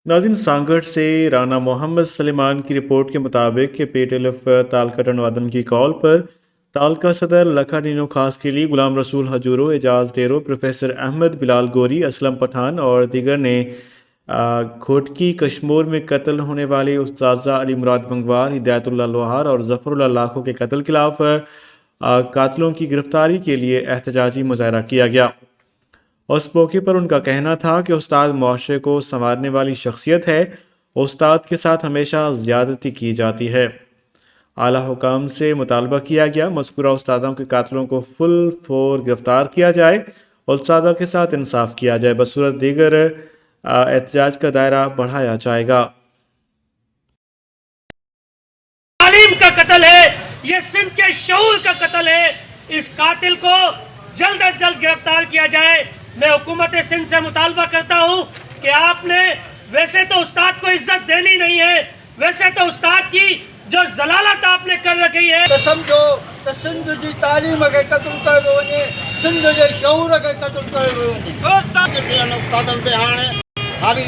ناظرین، سانگڑ سے رانا محمد سلیمان کی رپورٹ کے مطابق کہ پی ٹی ایل ایف تالکا ٹنوادن کی کال پر تالکا صدر لکھا نینو خاص کے لیے غلام رسول حجورو، اعجاز ڈیرو، پروفیسر احمد بلال گوری، اسلم پٹھان اور دیگر نے کھوٹکی کشمور میں قتل ہونے والے استاذہ علی مراد بنگوار، ہدایت اللہ لوہار اور ظفر اللہ لاکھو کے قتل کے خلاف قاتلوں کی گرفتاری کے لیے احتجاجی مظاہرہ کیا گیا۔ اس موقع پر ان کا کہنا تھا کہ استاد معاشرے کو سنوارنے والی شخصیت ہے، استاد کے ساتھ ہمیشہ زیادتی کی جاتی ہے۔ اعلیٰ حکام سے مطالبہ کیا گیا مذکورہ استادوں کے قاتلوں کو فل فور گرفتار کیا جائے اور استادوں کے ساتھ انصاف کیا جائے، بصورت دیگر احتجاج کا دائرہ بڑھایا جائے گا۔ تعلیم کا قتل ہے، یہ سندھ کے شعور کا قتل ہے، اس قاتل کو جلد از جلد گرفتار کیا جائے۔ میں حکومت سندھ سے مطالبہ کرتا ہوں کہ آپ نے ویسے تو استاد کو عزت دینی نہیں ہے، ویسے تو استاد کی جو ضلالت آپ نے کر رکھی ہے، تو سمجھو تو سندھ جی تعلیم کے قتل کر ونے، سندھ کے شعور کے قتل کر ونے۔ استادن تے ہانے حاوی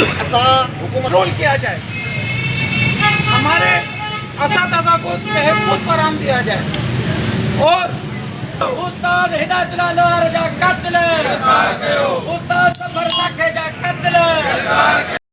اساں حکومت رول کیا جائے، ہمارے اساتذہ کو تحفظ فراہم دیا جائے اور استاد ہدایت اللہ لوہار جا قتل، استاد ظفر لاکھے جا قتل،